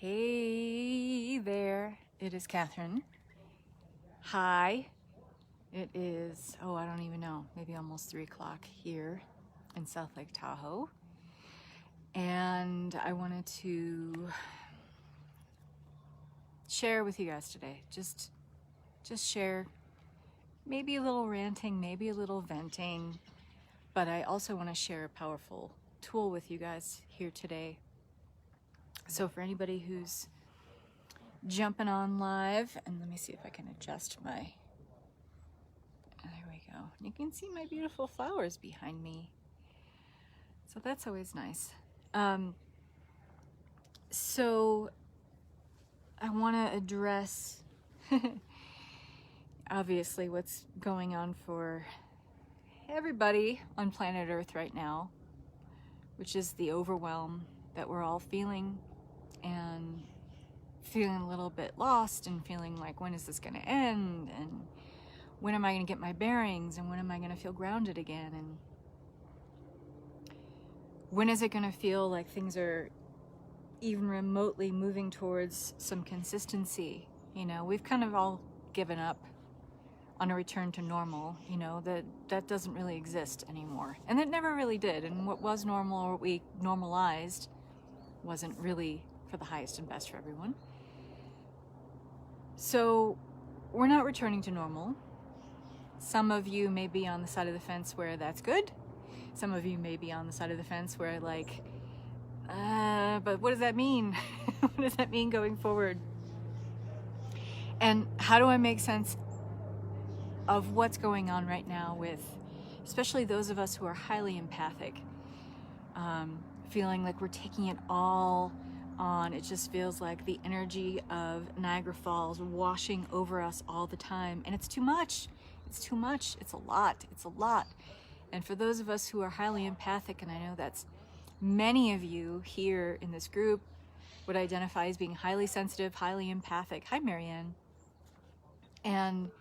Hey there, it is Kathryn. Hi, it is, I don't even know, maybe almost 3 o'clock here in South Lake Tahoe. And I wanted to share with you guys today, just share, maybe a little ranting, maybe a little venting, but I also want to share a powerful tool with you guys here today. So for anybody who's jumping on live, and let me see if I can adjust my, there we go. You can see my beautiful flowers behind me. So that's always nice. So I want to address obviously what's going on for everybody on planet Earth right now, which is the overwhelm that we're all feeling, and feeling a little bit lost and feeling like, when is this going to end, and when am I going to get my bearings, and when am I going to feel grounded again, and when is it going to feel like things are even remotely moving towards some consistency. You know, we've kind of all given up on a return to normal, you know, that doesn't really exist anymore, and it never really did, and what was normal, or what we normalized, wasn't really for the highest and best for everyone. So we're not returning to normal. Some of you may be on the side of the fence where that's good. Some of you may be on the side of the fence where like, but what does that mean? What does that mean going forward? And how do I make sense of what's going on right now with, especially those of us who are highly empathic, feeling like we're taking it all on. It just feels like the energy of Niagara Falls washing over us all the time, and it's too much. It's too much. It's a lot. It's a lot. And for those of us who are highly empathic, and I know that's many of you here in this group would identify as being highly sensitive, highly empathic. Hi, Marianne. And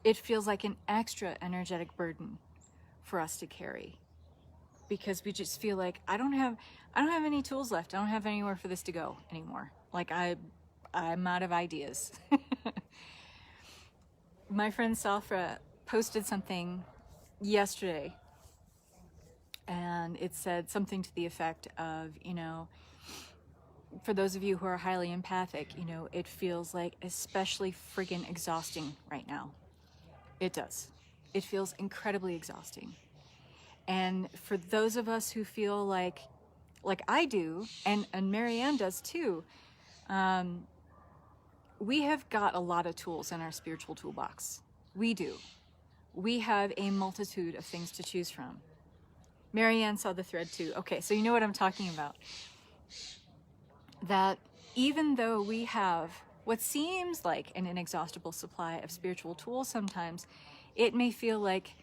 it feels like an extra energetic burden for us to carry, because we just feel like I don't have any tools left. I don't have anywhere for this to go anymore. Like I'm out of ideas. My friend Safra posted something yesterday, and it said something to the effect of, you know, for those of you who are highly empathic, you know, it feels like especially friggin' exhausting right now. It does. It feels incredibly exhausting. And for those of us who feel like I do, and Marianne does too, we have got a lot of tools in our spiritual toolbox. We do. We have a multitude of things to choose from. Marianne saw the thread too. Okay, so you know what I'm talking about. That even though we have what seems like an inexhaustible supply of spiritual tools sometimes, it may feel like,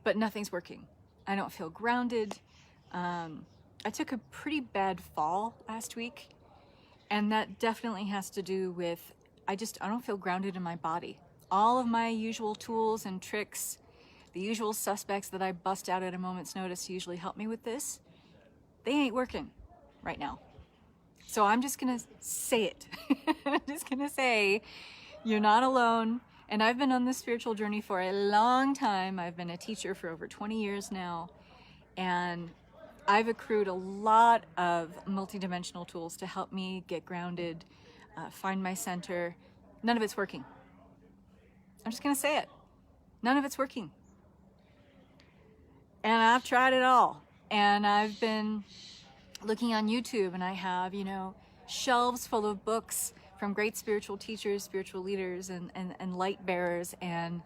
but nothing's working. I don't feel grounded. I took a pretty bad fall last week, and that definitely has to do with, I don't feel grounded in my body. All of my usual tools and tricks, the usual suspects that I bust out at a moment's notice to usually help me with this, they ain't working right now. So I'm just gonna say it. I'm just gonna say, you're not alone. And I've been on this spiritual journey for a long time. I've been a teacher for over 20 years now. And I've accrued a lot of multidimensional tools to help me get grounded, find my center. None of it's working. I'm just gonna say it. None of it's working. And I've tried it all. And I've been looking on YouTube, and I have, you know, shelves full of books from great spiritual teachers, spiritual leaders, and light bearers, and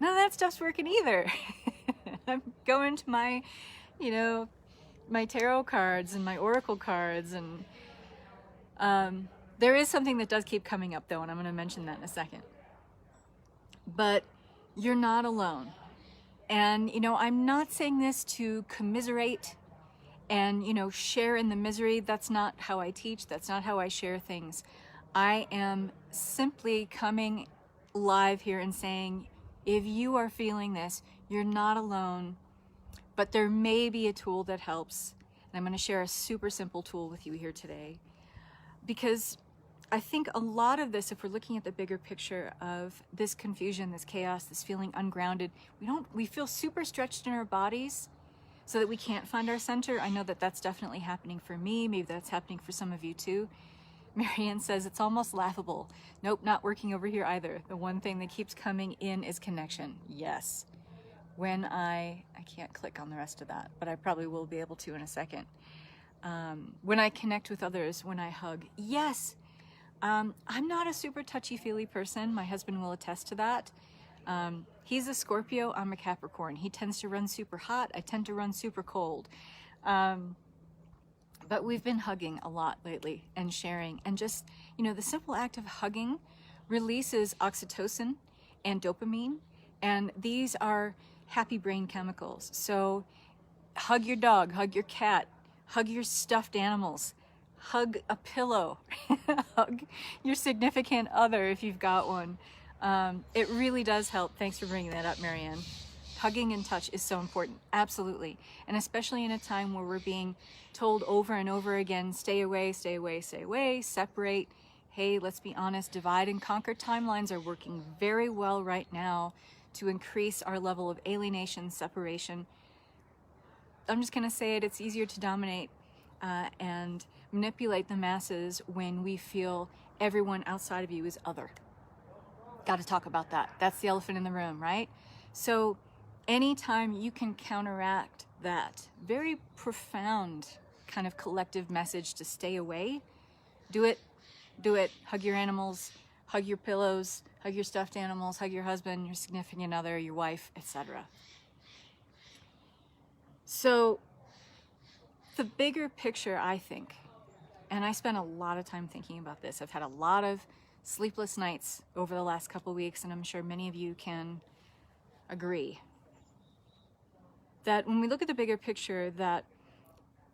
none of that stuff's working either. I'm going to my, you know, my tarot cards and my oracle cards, and there is something that does keep coming up though, and I'm going to mention that in a second. But you're not alone. And, you know, I'm not saying this to commiserate and, you know, share in the misery. That's not how I teach. That's not how I share things. I am simply coming live here and saying, if you are feeling this, you're not alone, but there may be a tool that helps. And I'm going to share a super simple tool with you here today, because I think a lot of this, if we're looking at the bigger picture of this confusion, this chaos, this feeling ungrounded, we feel super stretched in our bodies so that we can't find our center. I know that that's definitely happening for me. Maybe that's happening for some of you too. Marianne says it's almost laughable. Nope, not working over here either. The one thing that keeps coming in is connection. Yes. When I can't click on the rest of that, but I probably will be able to in a second. When I connect with others, when I hug, yes. I'm not a super touchy-feely person. My husband will attest to that. He's a Scorpio, I'm a Capricorn. He tends to run super hot, I tend to run super cold. But we've been hugging a lot lately and sharing, and just, the simple act of hugging releases oxytocin and dopamine, and these are happy brain chemicals. So hug your dog, hug your cat, hug your stuffed animals, hug a pillow, hug your significant other if you've got one. It really does help. Thanks for bringing that up, Marianne. Hugging and touch is so important, absolutely. And especially in a time where we're being told over and over again, stay away, stay away, stay away, separate. Hey, let's be honest, divide and conquer timelines are working very well right now to increase our level of alienation, separation. I'm just gonna say it, it's easier to dominate and manipulate the masses when we feel everyone outside of you is other. Got to talk about that. That's the elephant in the room, right? So anytime you can counteract that very profound kind of collective message to stay away, do it. Do it. Hug your animals, hug your pillows, hug your stuffed animals, hug your husband, your significant other, your wife, etc. So the bigger picture, I think, and I spent a lot of time thinking about this. I've had a lot of sleepless nights over the last couple weeks, and I'm sure many of you can agree that when we look at the bigger picture, that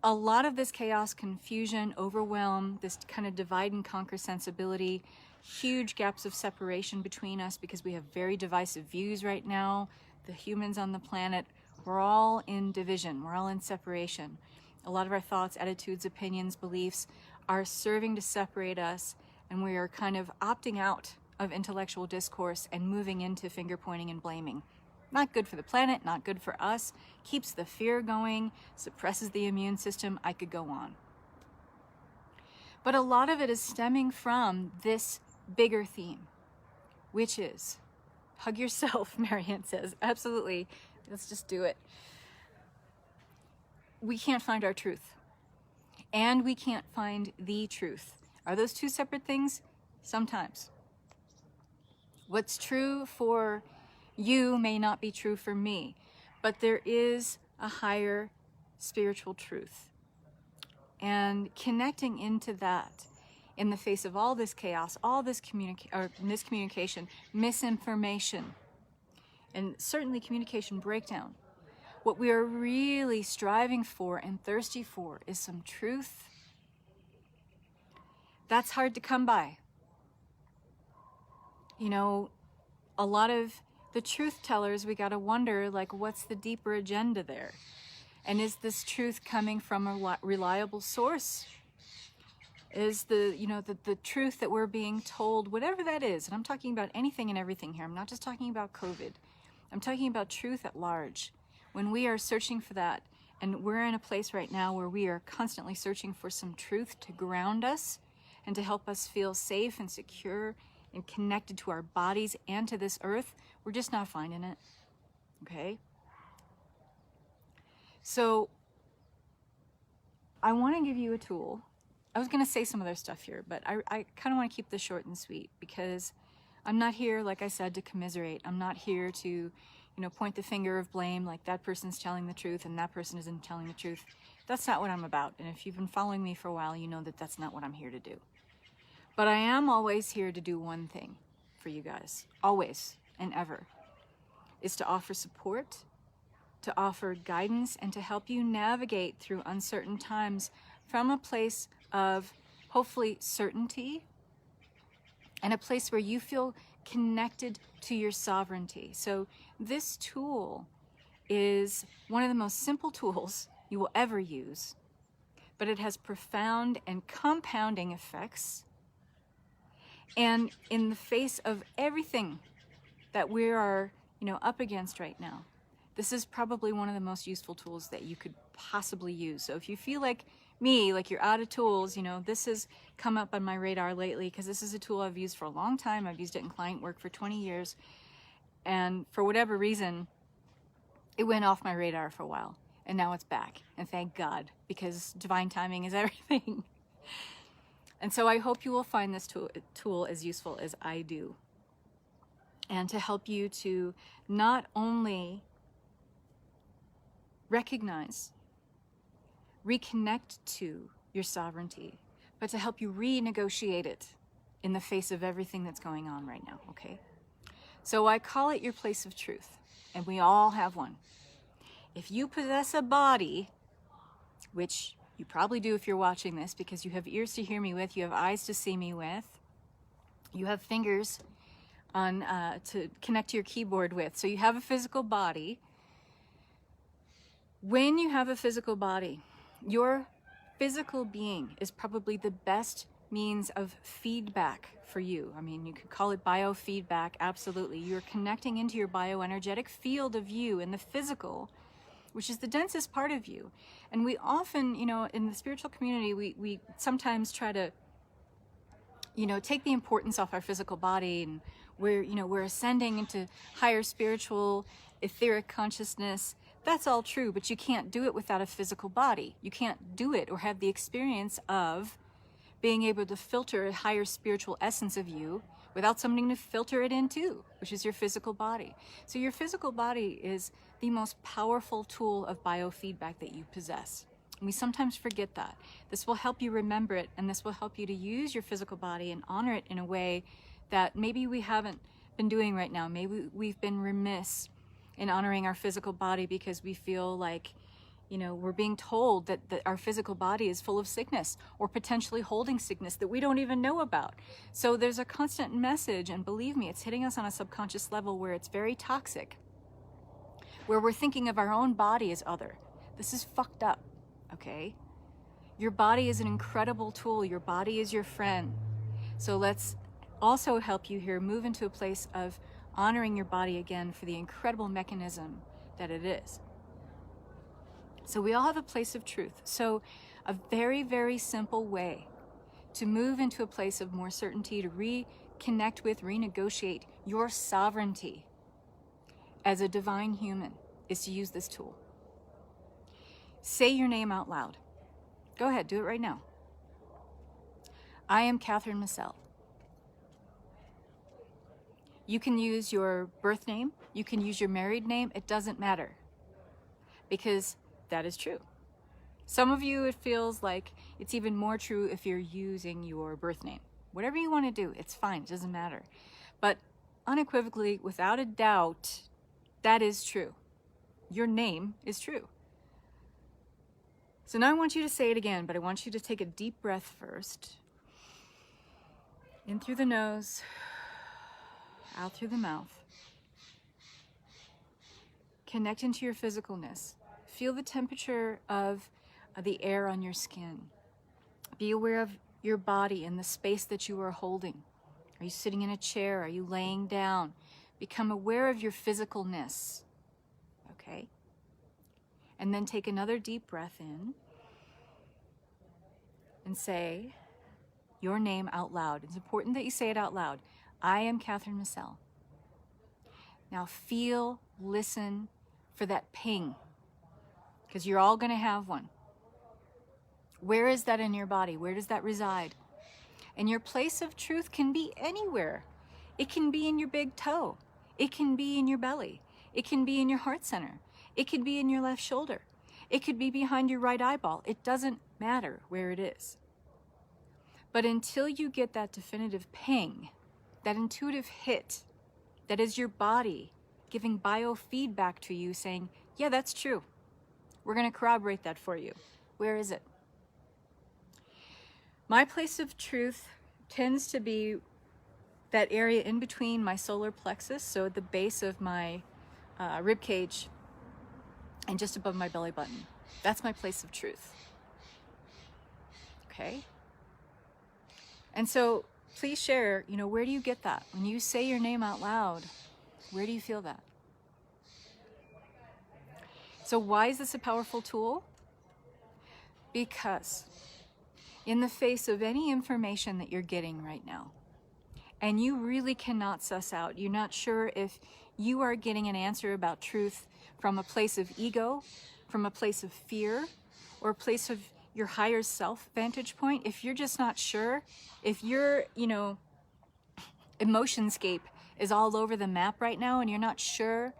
a lot of this chaos, confusion, overwhelm, this kind of divide and conquer sensibility, huge gaps of separation between us because we have very divisive views right now. The humans on the planet, we're all in division, we're all in separation. A lot of our thoughts, attitudes, opinions, beliefs are serving to separate us, and we are kind of opting out of intellectual discourse and moving into finger pointing and blaming. Not good for the planet, not good for us, keeps the fear going, suppresses the immune system. I could go on. But a lot of it is stemming from this bigger theme, which is hug yourself, Marianne says. Absolutely. Let's just do it. We can't find our truth, and we can't find the truth. Are those two separate things? Sometimes. What's true for you may not be true for me, but there is a higher spiritual truth. And connecting into that in the face of all this chaos, all this miscommunication, misinformation, and certainly communication breakdown, what we are really striving for and thirsty for is some truth. That's hard to come by. A lot of the truth tellers, we got to wonder, what's the deeper agenda there? And is this truth coming from a reliable source? Is the truth that we're being told, whatever that is, and I'm talking about anything and everything here. I'm not just talking about COVID. I'm talking about truth at large. When we are searching for that, and we're in a place right now where we are constantly searching for some truth to ground us and to help us feel safe and secure and connected to our bodies and to this earth, we're just not finding it, okay? So I want to give you a tool. I was going to say some other stuff here, but I kind of want to keep this short and sweet because I'm not here, like I said, to commiserate. I'm not here to point the finger of blame like that person's telling the truth and that person isn't telling the truth. That's not what I'm about. And if you've been following me for a while, you know that that's not what I'm here to do. But I am always here to do one thing for you guys, always and ever, is to offer support, to offer guidance, and to help you navigate through uncertain times from a place of hopefully certainty and a place where you feel connected to your sovereignty. So this tool is one of the most simple tools you will ever use, but it has profound and compounding effects And in the face of everything that we are, up against right now, this is probably one of the most useful tools that you could possibly use. So if you feel like me, like you're out of tools, this has come up on my radar lately because this is a tool I've used for a long time. I've used it in client work for 20 years. And for whatever reason, it went off my radar for a while. And now it's back. And thank God, because divine timing is everything. And so I hope you will find this tool as useful as I do. And to help you to not only recognize, reconnect to your sovereignty, but to help you renegotiate it in the face of everything that's going on right now, okay? So I call it your place of truth, and we all have one. If you possess a body, which you probably do if you're watching this because you have ears to hear me with, you have eyes to see me with, you have fingers on to connect to your keyboard with, so you have a physical body. When you have a physical body, your physical being is probably the best means of feedback for you. I mean, you could call it biofeedback, absolutely. You're connecting into your bioenergetic field of you in the physical, which is the densest part of you. And we often, in the spiritual community, we sometimes try to, take the importance off our physical body, and we're ascending into higher spiritual, etheric consciousness. That's all true, but you can't do it without a physical body. You can't do it or have the experience of being able to filter a higher spiritual essence of you without something to filter it into, which is your physical body. So your physical body is the most powerful tool of biofeedback that you possess. And we sometimes forget that. This will help you remember it, and this will help you to use your physical body and honor it in a way that maybe we haven't been doing right now. Maybe we've been remiss in honoring our physical body because we feel like, we're being told that our physical body is full of sickness or potentially holding sickness that we don't even know about. So there's a constant message, and believe me, it's hitting us on a subconscious level where it's very toxic, where we're thinking of our own body as other. This is fucked up, okay? Your body is an incredible tool. Your body is your friend. So let's also help you here move into a place of honoring your body again for the incredible mechanism that it is. So we all have a place of truth. So a very, very simple way to move into a place of more certainty, to reconnect with, renegotiate your sovereignty as a divine human, is to use this tool. Say your name out loud. Go ahead, do it right now. I am Kathryn Massell. You can use your birth name, you can use your married name, it doesn't matter, because that is true. Some of you, it feels like it's even more true if you're using your birth name. Whatever you want to do, it's fine, it doesn't matter. But unequivocally, without a doubt, that is true. Your name is true. So now I want you to say it again, but I want you to take a deep breath first. In through the nose, out through the mouth. Connect into your physicalness. Feel the temperature of the air on your skin. Be aware of your body and the space that you are holding. Are you sitting in a chair? Are you laying down? Become aware of your physicalness. Okay? And then take another deep breath in and say your name out loud. It's important that you say it out loud. I am Kathryn Massell. Now feel, listen for that ping, because you're all going to have one. Where is that in your body? Where does that reside? And your place of truth can be anywhere. It can be in your big toe. It can be in your belly. It can be in your heart center. It could be in your left shoulder. It could be behind your right eyeball. It doesn't matter where it is. But until you get that definitive ping, that intuitive hit, that is your body giving biofeedback to you saying, yeah, that's true. We're going to corroborate that for you. Where is it? My place of truth tends to be that area in between my solar plexus, so at the base of my rib cage and just above my belly button. That's my place of truth. Okay? And so please share, where do you get that? When you say your name out loud, where do you feel that? So why is this a powerful tool? Because in the face of any information that you're getting right now, and you really cannot suss out, you're not sure if you are getting an answer about truth from a place of ego, from a place of fear, or a place of your higher self vantage point, if you're just not sure, if your, emotionscape is all over the map right now and you're not sure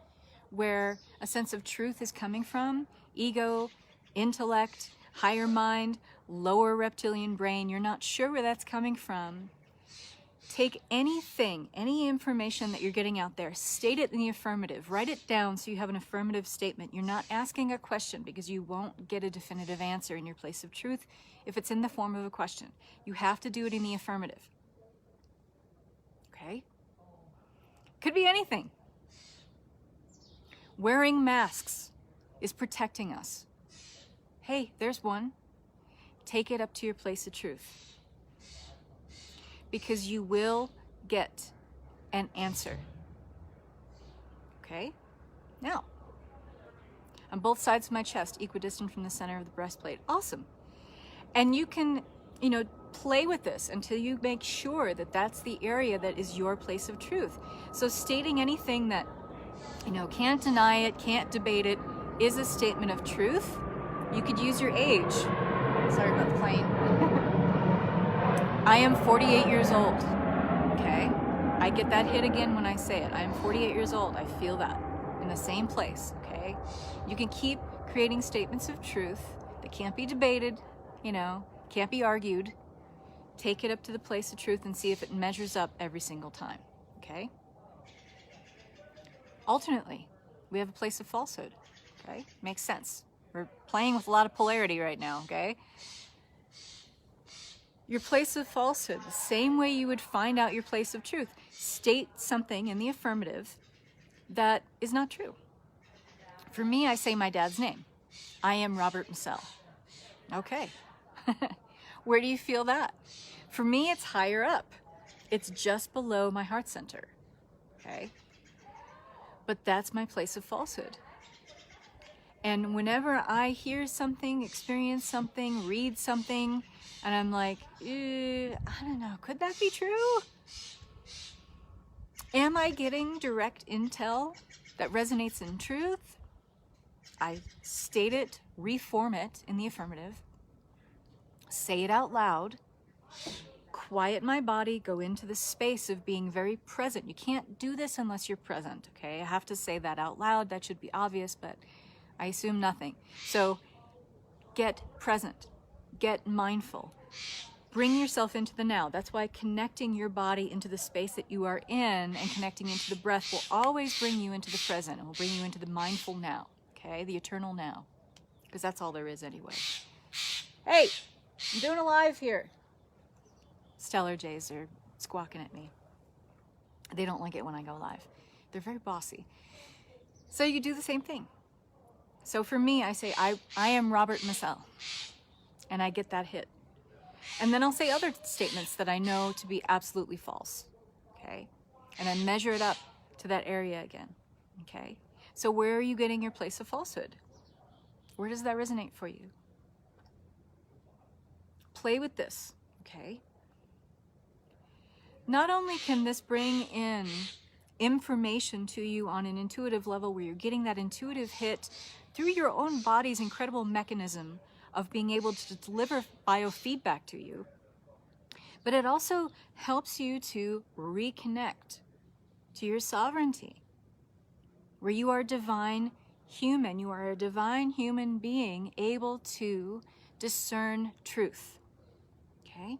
where a sense of truth is coming from, ego, intellect, higher mind, lower reptilian brain, you're not sure where that's coming from, take anything, any information that you're getting out there, state it in the affirmative, write it down so you have an affirmative statement. You're not asking a question because you won't get a definitive answer in your place of truth if it's in the form of a question. You have to do it in the affirmative. Okay? Could be anything. Wearing masks is protecting us. Hey, there's one. Take it up to your place of truth. Because you will get an answer. Okay? Now, on both sides of my chest, equidistant from the center of the breastplate. Awesome. And you can, play with this until you make sure that that's the area that is your place of truth. So stating anything that, can't deny it, can't debate it, is a statement of truth. You could use your age. Sorry about the plane. I am 48 years old, okay? I get that hit again when I say it. I am 48 years old. I feel that in the same place, okay? You can keep creating statements of truth that can't be debated, can't be argued. Take it up to the place of truth and see if it measures up every single time, okay? Alternately, we have a place of falsehood, okay? Makes sense. We're playing with a lot of polarity right now, okay? Your place of falsehood, the same way you would find out your place of truth. State something in the affirmative that is not true. For me, I say my dad's name. I am Robert Massell. Okay. Where do you feel that? For me, it's higher up. It's just below my heart center. Okay? But that's my place of falsehood. And whenever I hear something, experience something, read something, and I'm like, I don't know, could that be true? Am I getting direct intel that resonates in truth? I state it, reform it in the affirmative, say it out loud, quiet my body, go into the space of being very present. You can't do this unless you're present, okay? I have to say that out loud. That should be obvious, but I assume nothing. So get present, get mindful, bring yourself into the now. That's why connecting your body into the space that you are in and connecting into the breath will always bring you into the present and will bring you into the mindful now, okay? The eternal now, because that's all there is anyway. Hey, I'm doing a live here. Stellar Jays are squawking at me. They don't like it when I go live. They're very bossy. So you do the same thing. So for me, I say, I am Robert Massell, and I get that hit. And then I'll say other statements that I know to be absolutely false, okay? And I measure it up to that area again, okay? So where are you getting your place of falsehood? Where does that resonate for you? Play with this, okay? Not only can this bring in information to you on an intuitive level where you're getting that intuitive hit through your own body's incredible mechanism of being able to deliver biofeedback to you, but it also helps you to reconnect to your sovereignty, where you are divine human. You are a divine human being able to discern truth, okay?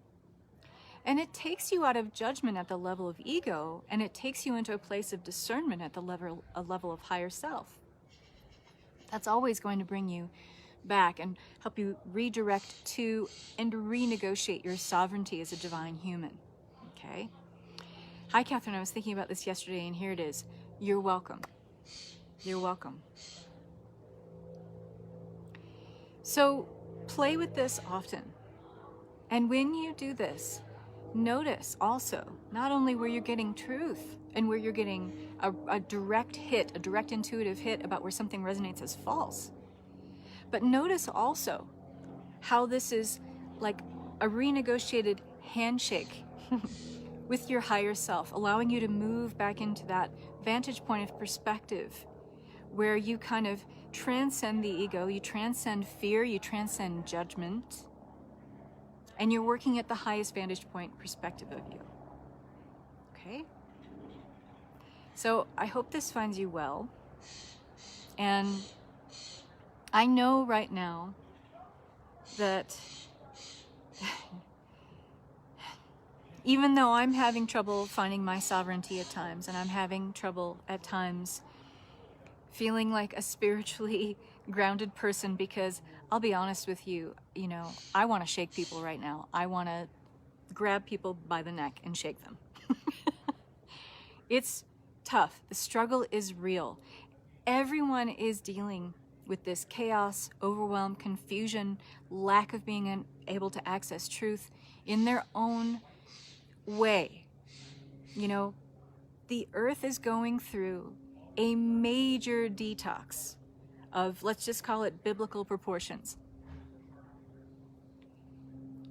And it takes you out of judgment at the level of ego, and it takes you into a place of discernment at the level of higher self. That's always going to bring you back and help you redirect to and renegotiate your sovereignty as a divine human, okay? Hi, Kathryn. I was thinking about this yesterday, and here it is. You're welcome. You're welcome. So play with this often. And when you do this, notice also not only where you're getting truth and where you're getting a direct hit, a direct intuitive hit about where something resonates as false, but notice also how this is like a renegotiated handshake with your higher self, allowing you to move back into that vantage point of perspective where you kind of transcend the ego, you transcend fear, you transcend judgment, and you're working at the highest vantage point perspective of you. Okay? So I hope this finds you well. And I know right now that even though I'm having trouble finding my sovereignty at times, and I'm having trouble at times feeling like a spiritually grounded person, because I'll be honest with you, I want to shake people right now. I want to grab people by the neck and shake them. It's tough. The struggle is real. Everyone is dealing with this chaos, overwhelm, confusion, lack of being able to access truth in their own way. The earth is going through a major detox of, let's just call it, biblical proportions.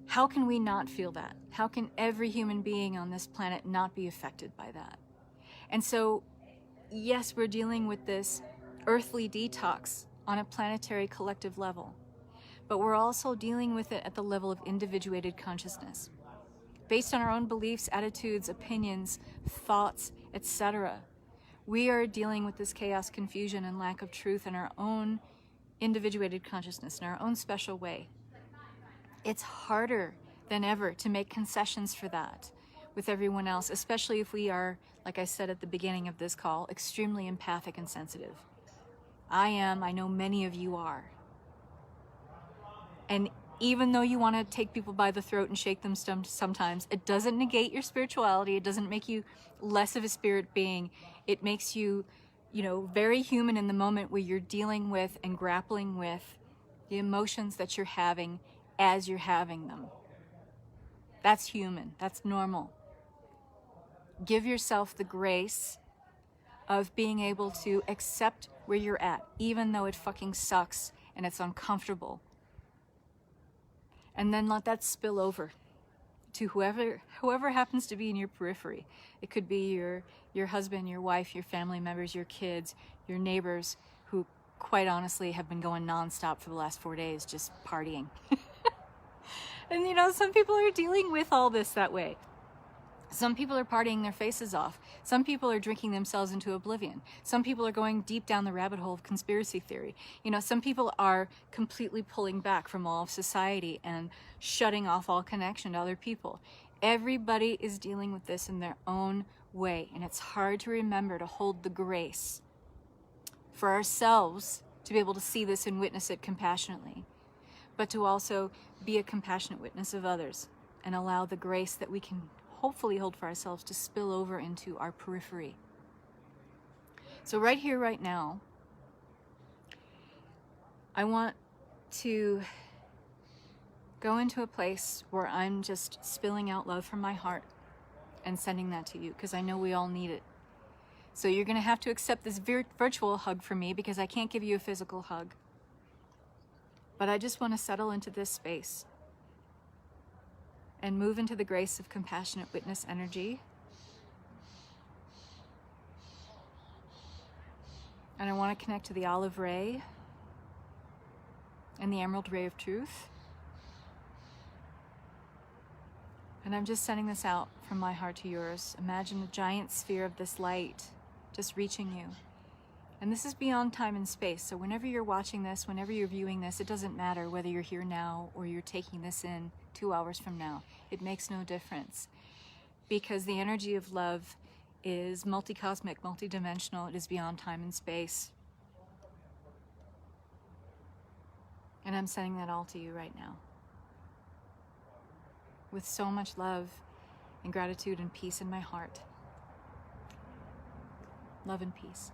How can we not feel that? How can every human being on this planet not be affected by that? And so, yes, we're dealing with this earthly detox on a planetary collective level, but we're also dealing with it at the level of individuated consciousness. Based on our own beliefs, attitudes, opinions, thoughts, etc., we are dealing with this chaos, confusion, and lack of truth in our own individuated consciousness, in our own special way. It's harder than ever to make concessions for that with everyone else, especially if we are, like I said at the beginning of this call, extremely empathic and sensitive. I am, I know many of you are. And even though you want to take people by the throat and shake them sometimes, it doesn't negate your spirituality. It doesn't make you less of a spirit being. It makes you, very human in the moment where you're dealing with and grappling with the emotions that you're having as you're having them. That's human. That's normal. Give yourself the grace of being able to accept where you're at, even though it fucking sucks and it's uncomfortable. And then let that spill over to whoever happens to be in your periphery. It could be your husband, your wife, your family members, your kids, your neighbors, who quite honestly have been going nonstop for the last 4 days, just partying. And some people are dealing with all this that way. Some people are partying their faces off. Some people are drinking themselves into oblivion. Some people are going deep down the rabbit hole of conspiracy theory. Some people are completely pulling back from all of society and shutting off all connection to other people. Everybody is dealing with this in their own way, and it's hard to remember to hold the grace for ourselves to be able to see this and witness it compassionately, but to also be a compassionate witness of others and allow the grace that we can hopefully hold for ourselves to spill over into our periphery. So right here, right now, I want to go into a place where I'm just spilling out love from my heart and sending that to you, because I know we all need it. So you're going to have to accept this virtual hug from me, because I can't give you a physical hug. But I just want to settle into this space and move into the grace of compassionate witness energy. And I want to connect to the olive ray and the emerald ray of truth. And I'm just sending this out from my heart to yours. Imagine a giant sphere of this light just reaching you. And this is beyond time and space. So whenever you're watching this, whenever you're viewing this, it doesn't matter whether you're here now or you're taking this in 2 hours from now. It makes no difference, because the energy of love is multi-cosmic, multi-dimensional. It is beyond time and space. And I'm sending that all to you right now, with so much love and gratitude and peace in my heart. Love and peace.